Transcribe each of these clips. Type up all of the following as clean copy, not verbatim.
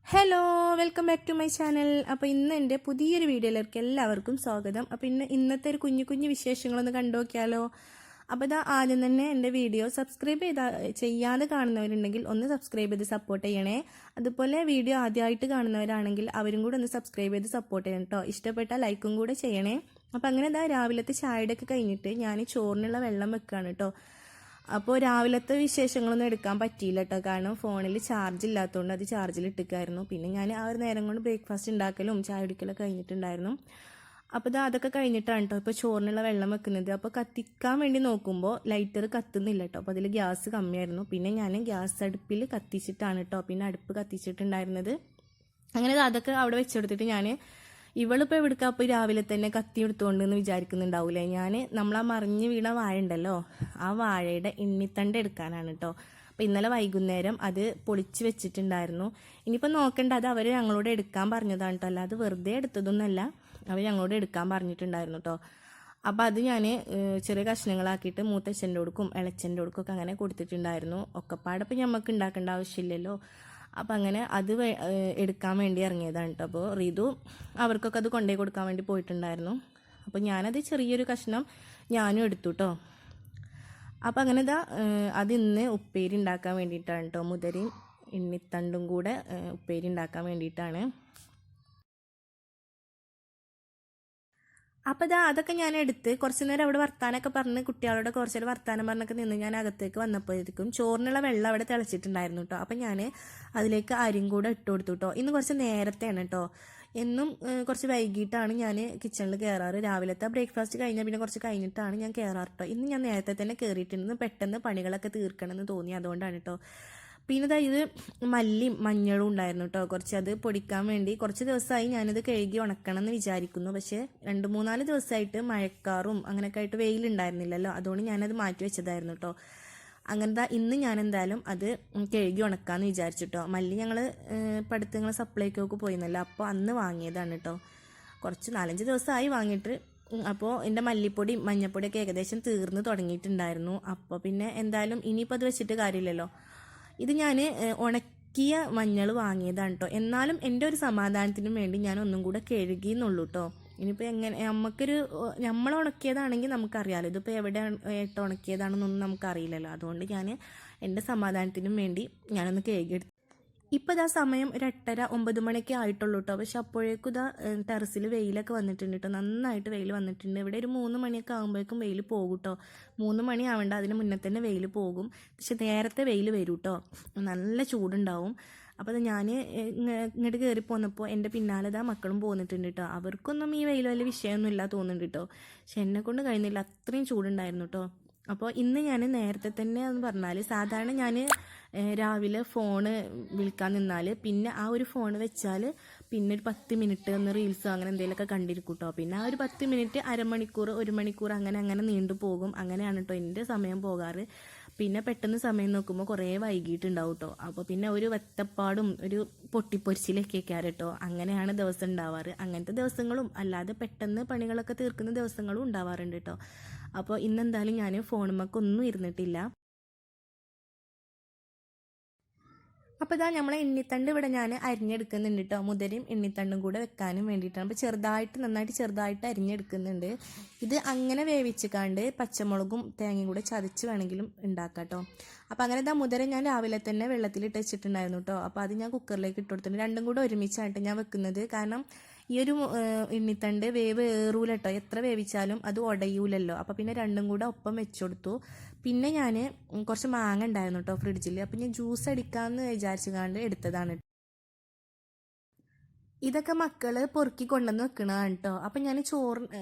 Hello, welcome back to my channel. അപ്പോൾ ഇന്ന് എൻ്റെ പുതിയൊരു വീഡിയോയിലേക്ക് എല്ലാവർക്കും സ്വാഗതം. അപ്പോൾ ഇന്നത്തെ ഒരു കുഞ്ഞു കുഞ്ഞു വിശേഷങ്ങളൊന്ന് കണ്ടു നോക്കിയാലോ. അപ്പോൾ ഇതാ ആദ്യം തന്നെ എൻ്റെ വീഡിയോ സബ്സ്ക്രൈബ് ചെയ്യാതെ കാണുന്നവരുണ്ടെങ്കിൽ ഒന്ന് സബ്സ്ക്രൈബ് ചെയ്ത് സപ്പോർട്ട് ചെയ്യണേ. അതുപോലെ വീഡിയോ ആദ്യമായിട്ട് കാണുന്നവരാണെങ്കിൽ അവരും കൂടെ ഒന്ന് സബ്സ്ക്രൈബ് ചെയ്ത് സപ്പോർട്ട് ചെയ്യണം കേട്ടോ. ഇഷ്ടപ്പെട്ടാൽ ലൈക്കും കൂടെ ചെയ്യണേ. അപ്പോൾ അങ്ങനെ ഇതാ രാവിലത്തെ ചായയുടെ ഒക്കെ കഴിഞ്ഞിട്ട് ഞാൻ ചോറിനുള്ള വെള്ളം വെക്കുകയാണ് കേട്ടോ. അപ്പോൾ രാവിലത്തെ വിശേഷങ്ങളൊന്നും എടുക്കാൻ പറ്റിയില്ല കേട്ടോ, കാരണം ഫോണിൽ ചാർജ് ഇല്ലാത്തതുകൊണ്ട് അത് ചാർജിൽ ഇട്ടിക്കായിരുന്നു. പിന്നെ ഞാൻ ആ ഒരു നേരം കൊണ്ട് ബ്രേക്ക്ഫാസ്റ്റ് ഉണ്ടാക്കലും ചായ കുടിക്കലൊക്കെ കഴിഞ്ഞിട്ടുണ്ടായിരുന്നു. അപ്പോൾ അതൊക്കെ കഴിഞ്ഞിട്ടാണ് കേട്ടോ ഇപ്പോൾ ചോറിനുള്ള വെള്ളം വെക്കുന്നത്. അപ്പോൾ കത്തിക്കാൻ വേണ്ടി നോക്കുമ്പോൾ ലൈറ്റർ കത്തുന്നില്ല കേട്ടോ. അപ്പോൾ അതിൽ ഗ്യാസ് കമ്മിയായിരുന്നു. പിന്നെ ഞാൻ ഗ്യാസ് അടുപ്പിൽ കത്തിച്ചിട്ടാണ് കേട്ടോ പിന്നെ അടുപ്പ് കത്തിച്ചിട്ടുണ്ടായിരുന്നത്. അങ്ങനെ അതൊക്കെ അവിടെ വെച്ചെടുത്തിട്ട് ഞാൻ ഇവളിപ്പോൾ എവിടുക്കാ അപ്പോൾ രാവിലെ തന്നെ കത്തി എടുത്തുകൊണ്ടെന്ന് വിചാരിക്കുന്നുണ്ടാവൂലേ. നമ്മളാ മറിഞ്ഞ് വീണ വാഴ ഉണ്ടല്ലോ, ആ വാഴയുടെ എണ്ണിത്തണ്ട് എടുക്കാനാണ് കേട്ടോ. അപ്പോൾ ഇന്നലെ വൈകുന്നേരം അത് പൊളിച്ച് വെച്ചിട്ടുണ്ടായിരുന്നു. ഇനിയിപ്പോൾ നോക്കേണ്ട, അത് അവർ ഞങ്ങളോട് എടുക്കാൻ പറഞ്ഞതാണ് കേട്ടോ, അല്ല അത് വെറുതെ എടുത്തതൊന്നുമല്ല, അവർ ഞങ്ങളോട് എടുക്കാൻ പറഞ്ഞിട്ടുണ്ടായിരുന്നു കേട്ടോ. അപ്പോൾ അത് ഞാൻ ചെറിയ കഷ്ണങ്ങളാക്കിയിട്ട് മൂത്തച്ഛൻ്റെ കൊടുക്കും ഇളച്ചൻ്റെ കൊടുക്കും ഒക്കെ അങ്ങനെ കൊടുത്തിട്ടുണ്ടായിരുന്നു. ഒക്കെപ്പാടെ ഇപ്പോൾ നമുക്ക് ഉണ്ടാക്കേണ്ട ആവശ്യമില്ലല്ലോ. അപ്പം അങ്ങനെ അത് എടുക്കാൻ വേണ്ടി ഇറങ്ങിയതാണ് കേട്ടോ. അപ്പോൾ റിതു അവർക്കൊക്കെ അത് കൊണ്ടുപോയി കൊടുക്കാൻ വേണ്ടി പോയിട്ടുണ്ടായിരുന്നു. അപ്പോൾ ഞാനത് ചെറിയൊരു കഷ്ണം ഞാനും എടുത്തു കേട്ടോ. അപ്പം അങ്ങനെ അത് ഇന്ന് ഉപ്പേരി ഉണ്ടാക്കാൻ വേണ്ടിയിട്ടാണ് കേട്ടോ. മുതിരയും എണ്ണിത്തണ്ടും കൂടെ ഉപ്പേരി ഉണ്ടാക്കാൻ വേണ്ടിയിട്ടാണ്. അപ്പോൾ അതൊക്കെ ഞാൻ എടുത്ത് കുറച്ച് നേരം അവിടെ വർത്താനൊക്കെ പറഞ്ഞ് കുട്ടികളോട് കുറച്ച് നേരം വർത്താനം പറഞ്ഞൊക്കെ നിന്ന് ഞാൻ അകത്തേക്ക് വന്നപ്പോഴേക്കും ചോറിനുള്ള വെള്ളം അവിടെ തിളച്ചിട്ടുണ്ടായിരുന്നു കേട്ടോ. അപ്പം ഞാൻ അതിലേക്ക് അരിയും കൂടെ ഇട്ട് കൊടുത്തു കേട്ടോ. ഇന്ന് കുറച്ച് നേരത്തെയാണ് കേട്ടോ. എന്നും കുറച്ച് വൈകിട്ടാണ് ഞാൻ കിച്ചണിൽ കയറാറ്. രാവിലത്തെ ബ്രേക്ക്ഫാസ്റ്റ് കഴിഞ്ഞാൽ പിന്നെ കുറച്ച് കഴിഞ്ഞിട്ടാണ് ഞാൻ കയറാറ് കേട്ടോ. ഇന്ന് ഞാൻ നേരത്തെ തന്നെ കയറിയിട്ടുണ്ട്, പെട്ടെന്ന് പണികളൊക്കെ തീർക്കണമെന്ന് തോന്നി, അതുകൊണ്ടാണ് കേട്ടോ. പിന്നെ ഇത് മല്ലിയും മഞ്ഞളും ഉണ്ടായിരുന്നു കേട്ടോ. കുറച്ച് അത് പൊടിക്കാൻ വേണ്ടി കുറച്ച് ദിവസമായി ഞാനിത് കഴുകി ഉണക്കണം എന്ന് വിചാരിക്കുന്നു. പക്ഷേ 2-3 ദിവസമായിട്ട് മഴക്കാറും അങ്ങനെയൊക്കെ ആയിട്ട് വെയിലുണ്ടായിരുന്നില്ലല്ലോ, അതുകൊണ്ട് ഞാനത് മാറ്റി വെച്ചതായിരുന്നു കേട്ടോ. അങ്ങനത്തെ ഇന്ന് ഞാൻ എന്തായാലും അത് കഴുകി ഉണക്കാമെന്ന് വിചാരിച്ചിട്ടോ. മല്ലി ഞങ്ങൾ പഠിത്തങ്ങൾ സപ്ലൈക്കൊക്കെ പോയിരുന്നല്ലോ, അപ്പോൾ അന്ന് വാങ്ങിയതാണ് കേട്ടോ. കുറച്ച് 4-5 ദിവസമായി വാങ്ങിയിട്ട്. അപ്പോൾ എൻ്റെ മല്ലിപ്പൊടി മഞ്ഞപ്പൊടിയൊക്കെ ഏകദേശം തീർന്ന് തുടങ്ങിയിട്ടുണ്ടായിരുന്നു. അപ്പോൾ പിന്നെ എന്തായാലും ഇനിയിപ്പോൾ അത് വെച്ചിട്ട് കാര്യമില്ലല്ലോ. ഇത് ഞാൻ ഉണക്കിയ മഞ്ഞൾ വാങ്ങിയതാണ് കേട്ടോ. എന്നാലും എൻ്റെ ഒരു സമാധാനത്തിനും വേണ്ടി ഞാൻ ഒന്നും കൂടെ കഴുകിയെന്നുള്ളൂ കേട്ടോ. ഇനിയിപ്പോൾ എങ്ങനെ നമ്മൾ ഉണക്കിയതാണെങ്കിൽ നമുക്കറിയാമല്ലോ, ഇതിപ്പോൾ എവിടെ ഇട്ട് ഉണക്കിയതാണെന്നൊന്നും നമുക്കറിയില്ലല്ലോ. അതുകൊണ്ട് ഞാൻ എൻ്റെ സമാധാനത്തിനും വേണ്ടി ഞാനൊന്ന് കഴുകിയെടുത്തു. ഇപ്പോൾ സമയം ഒരു 8:30-9 മണിയൊക്കെ ആയിട്ടുള്ളൂ കേട്ടോ. പക്ഷെ അപ്പോഴേക്കും ടെറസിൽ വെയിലൊക്കെ വന്നിട്ടുണ്ട് കേട്ടോ. നന്നായിട്ട് വെയിൽ വന്നിട്ടുണ്ട്. ഇവിടെ ഒരു 3 മണിയൊക്കെ ആകുമ്പോഴേക്കും വെയിൽ പോകും കേട്ടോ. 3 മണി ആവേണ്ട, അതിന് മുന്നേ തന്നെ വെയിൽ പോകും. പക്ഷെ നേരത്തെ വെയിൽ വരും കേട്ടോ, നല്ല ചൂടുണ്ടാവും. അപ്പോൾ ഞാൻ ഇങ്ങോട്ട് കയറി പോന്നപ്പോൾ എൻ്റെ പിന്നാലെ മക്കളും പോന്നിട്ടുണ്ട് കേട്ടോ. അവർക്കൊന്നും ഈ വെയിൽ വലിയ വിഷയമൊന്നുമില്ല തോന്നുന്നുണ്ട് കേട്ടോ. പക്ഷെ എന്നെ കൊണ്ട് കഴിയുന്നില്ല, അത്രയും ചൂടുണ്ടായിരുന്നു കേട്ടോ. അപ്പോൾ ഇന്ന് ഞാൻ നേരത്തെ തന്നെ എന്ന് പറഞ്ഞാൽ, സാധാരണ ഞാൻ രാവിലെ ഫോണ് വിളിക്കാൻ നിന്നാൽ പിന്നെ ആ ഒരു ഫോൺ വെച്ചാൽ പിന്നെ ഒരു 10 മിനിറ്റ് ഒന്ന് റീൽസോ അങ്ങനെ എന്തെങ്കിലുമൊക്കെ കണ്ടിരിക്കും കേട്ടോ. പിന്നെ ആ ഒരു 10 മിനിറ്റ് അരമണിക്കൂർ 1 മണിക്കൂർ അങ്ങനെ നീണ്ടു പോകും. അങ്ങനെയാണ് കേട്ടോ എൻ്റെ സമയം പോകാറ്. പിന്നെ പെട്ടെന്ന് സമയം നോക്കുമ്പോൾ കുറേ വൈകിട്ടുണ്ടാവും കേട്ടോ. അപ്പോൾ പിന്നെ ഒരു വെത്തപ്പാടും ഒരു പൊട്ടിപ്പൊരിച്ചിലൊക്കെ കേട്ടോ. അങ്ങനെയാണ് ദിവസം ഉണ്ടാവാറ്. അങ്ങനത്തെ ദിവസങ്ങളും അല്ലാതെ പെട്ടെന്ന് പണികളൊക്കെ തീർക്കുന്ന ദിവസങ്ങളും ഉണ്ടാവാറുണ്ട് കേട്ടോ. അപ്പോൾ ഇന്നെന്തായാലും ഞാൻ ഫോണുമ്മക്കൊന്നും ഇരുന്നിട്ടില്ല. അപ്പോൾ നമ്മളെ എണ്ണിത്തണ്ട് ഇവിടെ ഞാൻ അരിഞ്ഞെടുക്കുന്നുണ്ട് കേട്ടോ. മുതിരയും എണ്ണിത്തണ്ടും കൂടെ വെക്കാനും വേണ്ടിയിട്ടാണ്. അപ്പോൾ നന്നായിട്ട് ചെറുതായിട്ട് അരിഞ്ഞെടുക്കുന്നുണ്ട്. ഇത് അങ്ങനെ വേവിച്ചിക്കാണ്ട് പച്ചമുളകും തേങ്ങയും കൂടെ ചതച്ച് വേണമെങ്കിലും ഉണ്ടാക്കാം കേട്ടോ. അപ്പോൾ അങ്ങനെ മുതിര ഞാൻ രാവിലെ തന്നെ വെള്ളത്തിലിട്ട് വെച്ചിട്ടുണ്ടായിരുന്നു കേട്ടോ. അപ്പോൾ അത് ഞാൻ കുക്കറിലേക്ക് ഇട്ട് കൊടുത്തിട്ടുണ്ട്. രണ്ടും കൂടെ ഒരുമിച്ചായിട്ട് ഞാൻ വെക്കുന്നത്. കാരണം ഈ ഒരു എണ്ണിത്തണ്ട് വേവ് ഏറൂല കേട്ടോ, എത്ര വേവിച്ചാലും അത് ഉടയൂലല്ലോ. അപ്പോൾ പിന്നെ രണ്ടും കൂടെ ഒപ്പം വെച്ചുകൊടുത്തു. പിന്നെ ഞാൻ കുറച്ച് മാങ്ങ ഉണ്ടായിരുന്നു കേട്ടോ ഫ്രിഡ്ജിൽ. അപ്പോൾ ഞാൻ ജ്യൂസ് അടിക്കാമെന്ന് വിചാരിച്ചുകൊണ്ട് എടുത്തതാണ്. ഇതൊക്കെ മക്കൾ പൊറുക്കി കൊണ്ടുവന്ന് വെക്കണതാണ് കേട്ടോ. അപ്പം ഞാൻ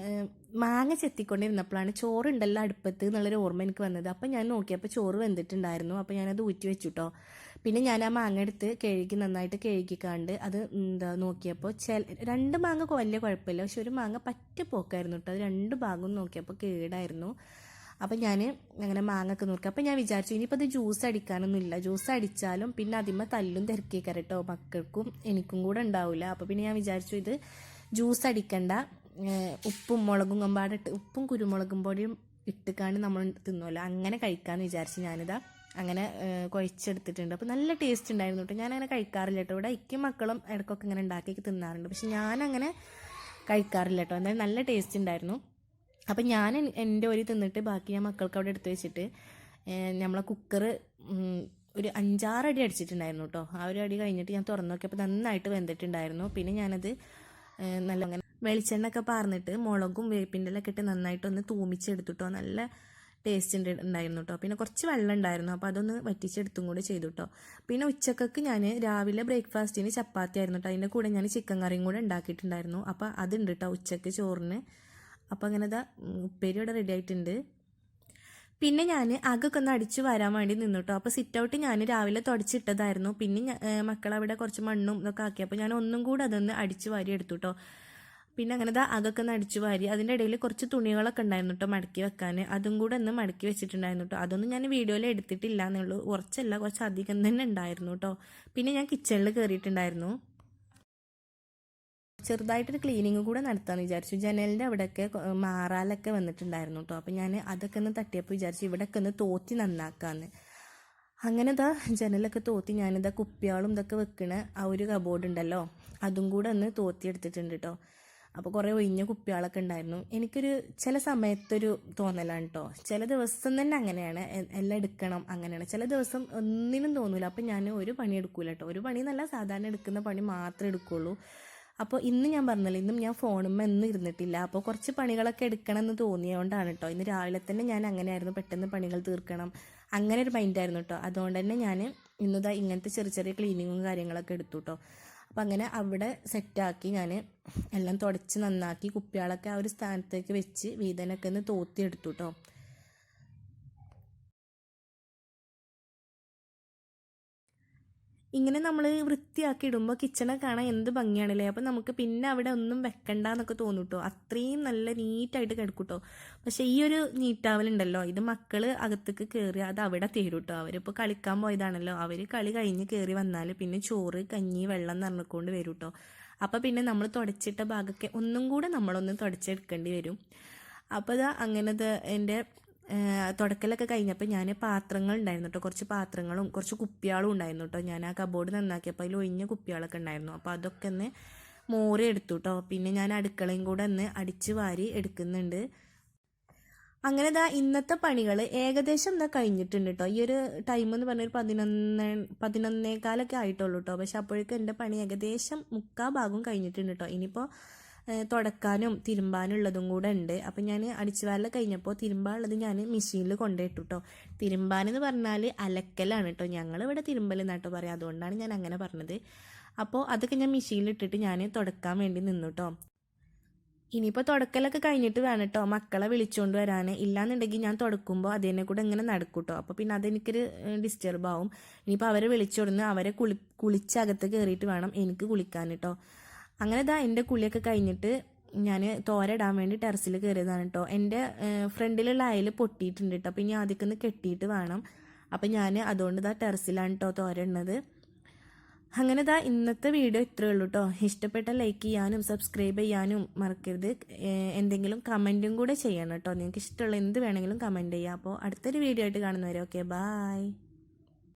മാങ്ങ ചെത്തിക്കൊണ്ടിരുന്നപ്പോഴാണ് ചോറുണ്ടല്ലോ അടുപ്പത്ത് എന്നുള്ളൊരു ഓർമ്മ എനിക്ക് വന്നത്. അപ്പം ഞാൻ നോക്കിയപ്പോൾ ചോറ് വെന്തിട്ടുണ്ടായിരുന്നു. അപ്പോൾ ഞാനത് ഊറ്റി വെച്ചു കേട്ടോ. പിന്നെ ഞാൻ ആ മാങ്ങ എടുത്ത് നന്നായിട്ട് കഴുകിക്കാണ്ട് അത് നോക്കിയപ്പോൾ 2 മാങ്ങ വലിയ കുഴപ്പമില്ല, പക്ഷെ ഒരു മാങ്ങ പറ്റ പോക്കായിരുന്നു കേട്ടോ. അത് 2 ഭാഗവും നോക്കിയപ്പോൾ കേടായിരുന്നു. അപ്പം ഞാൻ അങ്ങനെ മാങ്ങൊക്കെ നോക്കി. അപ്പം ഞാൻ വിചാരിച്ചു ഇനിയിപ്പോൾ അത് ജ്യൂസ് അടിക്കാനൊന്നുമില്ല, ജ്യൂസ് അടിച്ചാലും പിന്നെ അതിന്മേൽ തല്ലും തിരക്കിയേക്കാറ് കേട്ടോ, മക്കൾക്കും എനിക്കും കൂടെ ഉണ്ടാവില്ല. അപ്പോൾ പിന്നെ ഞാൻ വിചാരിച്ചു ഇത് ജ്യൂസ് അടിക്കണ്ട, ഉപ്പും മുളകും കൊമ്പാടിട്ട് ഉപ്പും കുരുമുളകും പൊടിയും ഇട്ടുകാണ്ട് നമ്മൾ തിന്നുമല്ലോ, അങ്ങനെ കഴിക്കാമെന്ന് വിചാരിച്ചു ഞാനിതാ അങ്ങനെ കുഴച്ചെടുത്തിട്ടുണ്ട്. അപ്പോൾ നല്ല ടേസ്റ്റ് ഉണ്ടായിരുന്നു കേട്ടോ. ഞാനങ്ങനെ കഴിക്കാറില്ല കേട്ടോ. ഇവിടെ ഇക്കും മക്കളും ഇടയ്ക്കൊക്കെ ഇങ്ങനെ ഉണ്ടാക്കി തിന്നാറുണ്ട്, പക്ഷെ ഞാനങ്ങനെ കഴിക്കാറില്ല കേട്ടോ. എന്നാലും നല്ല ടേസ്റ്റ് ഉണ്ടായിരുന്നു. അപ്പം ഞാൻ എൻ്റെ ഒരു തിന്നിട്ട് ബാക്കി ഞാൻ മക്കൾക്ക് അവിടെ എടുത്ത് വെച്ചിട്ട് നമ്മളെ കുക്കർ ഒരു 5-6 അടി അടിച്ചിട്ടുണ്ടായിരുന്നു കേട്ടോ. ആ ഒരു അടി കഴിഞ്ഞിട്ട് ഞാൻ തുറന്നു നോക്കിയപ്പോൾ നന്നായിട്ട് വെന്തിട്ടുണ്ടായിരുന്നു. പിന്നെ ഞാനത് നല്ല അങ്ങനെ വെളിച്ചെണ്ണ ഒക്കെ പാർന്നിട്ട് മുളകും വേപ്പിൻ്റെ ഇലയൊക്കെ ഇട്ട് നന്നായിട്ടൊന്ന് തൂമിച്ചെടുത്തിട്ടോ. നല്ല ടേസ്റ്റ് ഉണ്ടായിരുന്നു കേട്ടോ. പിന്നെ കുറച്ച് വെള്ളം ഉണ്ടായിരുന്നു, അപ്പോൾ അതൊന്ന് വറ്റിച്ചെടുത്തും കൂടി ചെയ്തു കേട്ടോ. പിന്നെ ഉച്ചക്കൊക്കെ ഞാൻ രാവിലെ ബ്രേക്ക്ഫാസ്റ്റിന് ചപ്പാത്തി ആയിരുന്നു കേട്ടോ. അതിൻ്റെ കൂടെ ഞാൻ ചിക്കൻ കറിയും കൂടെ ഉണ്ടാക്കിയിട്ടുണ്ടായിരുന്നു. അപ്പോൾ അതുണ്ട് കേട്ടോ ഉച്ചക്ക് ചോറിന്. അപ്പോൾ അങ്ങനെ ഉപ്പേരി ഇവിടെ റെഡി ആയിട്ടുണ്ട്. പിന്നെ ഞാൻ അകൊക്കെ ഒന്ന് അടിച്ചു വരാൻ വേണ്ടി നിന്നു കേട്ടോ. അപ്പോൾ സിറ്റ് ഔട്ട് ഞാൻ രാവിലെ തുടച്ചിട്ടതായിരുന്നു. പിന്നെ മക്കളവിടെ കുറച്ച് മണ്ണും ഇതൊക്കെ ആക്കിയപ്പോൾ ഞാൻ ഒന്നും കൂടെ അതൊന്ന് അടിച്ചു വാരി എടുത്തു കേട്ടോ. പിന്നെ അങ്ങനെ അകൊക്കെ ഒന്ന് അടിച്ചു വാരി. അതിൻ്റെ ഇടയിൽ കുറച്ച് തുണികളൊക്കെ ഉണ്ടായിരുന്നു കേട്ടോ മടക്കി വെക്കാൻ. അതും കൂടെ ഒന്ന് മടക്കി വെച്ചിട്ടുണ്ടായിരുന്നു കേട്ടോ. അതൊന്നും ഞാൻ വീഡിയോയിൽ എടുത്തിട്ടില്ല എന്നുള്ളൂ. കുറച്ചല്ല, കുറച്ച് അധികം തന്നെ ഉണ്ടായിരുന്നു കേട്ടോ. പിന്നെ ഞാൻ കിച്ചണിൽ കയറിയിട്ടുണ്ടായിരുന്നു. ചെറുതായിട്ടൊരു ക്ലീനിങ് കൂടെ നടത്താമെന്ന് വിചാരിച്ചു. ജനലിൻ്റെ അവിടെയൊക്കെ മാറാലൊക്കെ വന്നിട്ടുണ്ടായിരുന്നു കേട്ടോ. അപ്പോൾ ഞാൻ അതൊക്കെ ഒന്ന് തട്ടിയപ്പോൾ വിചാരിച്ചു ഇവിടെയൊക്കെ ഒന്ന് തോത്തി നന്നാക്കാമെന്ന്. അങ്ങനെ ജനലൊക്കെ തോത്തി കുപ്പിയാളും ഇതൊക്കെ വെക്കണ ആ ഒരു കബോർഡ് ഉണ്ടല്ലോ, അതും കൂടെ ഒന്ന് തോത്തി എടുത്തിട്ടുണ്ട് കേട്ടോ. അപ്പോൾ കുറേ ഒഴിഞ്ഞ കുപ്പികളൊക്കെ ഉണ്ടായിരുന്നു. എനിക്കൊരു ചില സമയത്തൊരു തോന്നലാണ് കേട്ടോ. ചില ദിവസം തന്നെ അങ്ങനെയാണ്, എല്ലാം എടുക്കണം അങ്ങനെയാണ്. ചില ദിവസം ഒന്നിനും തോന്നില്ല. അപ്പോൾ ഞാൻ ഒരു പണി എടുക്കൂല കേട്ടോ. ഒരു പണി എന്നല്ല, സാധാരണ എടുക്കുന്ന പണി മാത്രമേ എടുക്കുള്ളൂ. അപ്പോൾ ഇന്ന് ഞാൻ പറഞ്ഞല്ലോ, ഇന്നും ഞാൻ ഫോണുമ്മ ഒന്നും ഇരുന്നിട്ടില്ല. അപ്പോൾ കുറച്ച് പണികളൊക്കെ എടുക്കണം എന്ന് തോന്നിയതുകൊണ്ടാണ് കേട്ടോ. ഇന്ന് രാവിലെ തന്നെ ഞാൻ അങ്ങനെയായിരുന്നു, പെട്ടെന്ന് പണികൾ തീർക്കണം അങ്ങനെ ഒരു മൈൻഡായിരുന്നു കേട്ടോ. അതുകൊണ്ട് തന്നെ ഞാൻ ഇന്നതാ ഇങ്ങനത്തെ ചെറിയ ചെറിയ ക്ലീനിങ്ങും കാര്യങ്ങളൊക്കെ എടുത്തു കേട്ടോ. അപ്പോൾ അങ്ങനെ അവിടെ സെറ്റാക്കി ഞാൻ എല്ലാം തുടച്ച് നന്നാക്കി കുപ്പികളൊക്കെ ആ ഒരു സ്ഥാനത്തേക്ക് വെച്ച് വീതനൊക്കെ ഒന്ന് തോത്തി എടുത്തു കേട്ടോ. ഇങ്ങനെ നമ്മൾ വൃത്തിയാക്കി ഇടുമ്പോൾ കിച്ചണൊക്കെ കാണാൻ എന്ത് ഭംഗിയാണല്ലേ. അപ്പോൾ നമുക്ക് പിന്നെ അവിടെ ഒന്നും വെക്കണ്ട എന്നൊക്കെ തോന്നും കേട്ടോ. അത്രയും നല്ല നീറ്റായിട്ട് കിടക്കും കേട്ടോ. പക്ഷേ ഈ ഒരു നീറ്റാവലുണ്ടല്ലോ, ഇത് മക്കൾ അകത്തേക്ക് കയറി അത് അവിടെ തരും കേട്ടോ. അവരിപ്പോൾ കളിക്കാൻ പോയതാണല്ലോ, അവർ കളി കഴിഞ്ഞ് കയറി വന്നാൽ പിന്നെ ചോറ് കഞ്ഞി വെള്ളം നിറഞ്ഞുകൊണ്ട് വരും കേട്ടോ. അപ്പോൾ പിന്നെ നമ്മൾ തുടച്ചിട്ട ഭാഗമൊക്കെ ഒന്നും കൂടെ നമ്മളൊന്ന് തുടച്ചെടുക്കേണ്ടി വരും. അപ്പോൾ അങ്ങനത്തെ എൻ്റെ തുടക്കലൊക്കെ കഴിഞ്ഞപ്പോൾ ഞാൻ പാത്രങ്ങൾ ഉണ്ടായിരുന്നു കേട്ടോ. കുറച്ച് പാത്രങ്ങളും കുറച്ച് കുപ്പികളും ഉണ്ടായിരുന്നു കേട്ടോ. ഞാൻ ആ കബോർഡ് നന്നാക്കിയപ്പോൾ അതിൽ ഒഴിഞ്ഞ കുപ്പികളൊക്കെ ഉണ്ടായിരുന്നു. അപ്പോൾ അതൊക്കെ ഒന്ന് മോറി എടുത്തു കേട്ടോ. പിന്നെ ഞാൻ അടുക്കളയും കൂടെ ഒന്ന് അടിച്ച് വാരി എടുക്കുന്നുണ്ട്. അങ്ങനെ ഇന്നത്തെ പണികൾ ഏകദേശം കഴിഞ്ഞിട്ടുണ്ട് കേട്ടോ. ഈ ഒരു ടൈം എന്ന് പറഞ്ഞൊരു 11-11:15 ആയിട്ടുള്ളൂ കേട്ടോ. പക്ഷെ അപ്പോഴേക്കും എൻ്റെ പണി ഏകദേശം 3/4 ഭാഗം കഴിഞ്ഞിട്ടുണ്ട് കേട്ടോ. ഇനിയിപ്പോൾ തുടക്കാനും തിരുമ്പാനും ഉള്ളതും കൂടെ ഉണ്ട്. അപ്പം ഞാൻ അടിച്ചുവാരൽ കഴിഞ്ഞപ്പോൾ തിരുമ്പാനുള്ളത് ഞാൻ മെഷീനിൽ കൊണ്ടുപോയിട്ടു കേട്ടോ. തിരുമ്പാനെന്ന് പറഞ്ഞാൽ അലക്കലാണ് കേട്ടോ. ഞങ്ങളിവിടെ തിരുമ്പലെന്നാട്ടോ പറയാം, അതുകൊണ്ടാണ് ഞാൻ അങ്ങനെ പറഞ്ഞത്. അപ്പോൾ അതൊക്കെ ഞാൻ മെഷീനിലിട്ടിട്ട് ഞാൻ തുടക്കാൻ വേണ്ടി നിന്നു കേട്ടോ. ഇനിയിപ്പോൾ തുടക്കലൊക്കെ കഴിഞ്ഞിട്ട് വേണം കേട്ടോ മക്കളെ വിളിച്ചുകൊണ്ട് വരാൻ. ഇല്ലാന്നുണ്ടെങ്കിൽ ഞാൻ തുടക്കുമ്പോൾ അതിനെ കൂടെ ഇങ്ങനെ നടക്കും കേട്ടോ. അപ്പോൾ പിന്നെ അതെനിക്കൊരു ഡിസ്റ്റർബ് ആവും. ഇനിയിപ്പോൾ അവരെ വിളിച്ചുകൊടുന്ന് അവരെ കുളിച്ചകത്ത് കയറിയിട്ട് വേണം എനിക്ക് കുളിക്കാൻ കേട്ടോ. അങ്ങനെ എൻ്റെ കുളിയൊക്കെ കഴിഞ്ഞിട്ട് ഞാൻ തോരയിടാൻ വേണ്ടി ടെറസിൽ കയറിയതാണ് കേട്ടോ. എൻ്റെ ഫ്രണ്ടിലുള്ള അയൽ പൊട്ടിയിട്ടുണ്ട് കേട്ടോ. അപ്പോൾ ഇനി ആദ്യമൊക്കെ കെട്ടിയിട്ട് വേണം. അപ്പം ഞാൻ അതുകൊണ്ട് ടെറസിലാണ് കേട്ടോ തോരയിടുന്നത്. അങ്ങനെ ഇന്നത്തെ വീഡിയോ ഇത്രയേ ഉള്ളൂ കേട്ടോ. ഇഷ്ടപ്പെട്ട ലൈക്ക് ചെയ്യാനും സബ്സ്ക്രൈബ് ചെയ്യാനും മറക്കരുത്. എന്തെങ്കിലും കമൻറ്റും കൂടെ ചെയ്യണം കേട്ടോ. നിങ്ങൾക്ക് ഇഷ്ടമുള്ള എന്ത് വേണമെങ്കിലും കമൻറ്റ് ചെയ്യാം. അപ്പോൾ അടുത്തൊരു വീഡിയോ ആയിട്ട് കാണുന്നവരെ ഓക്കെ, ബായ്.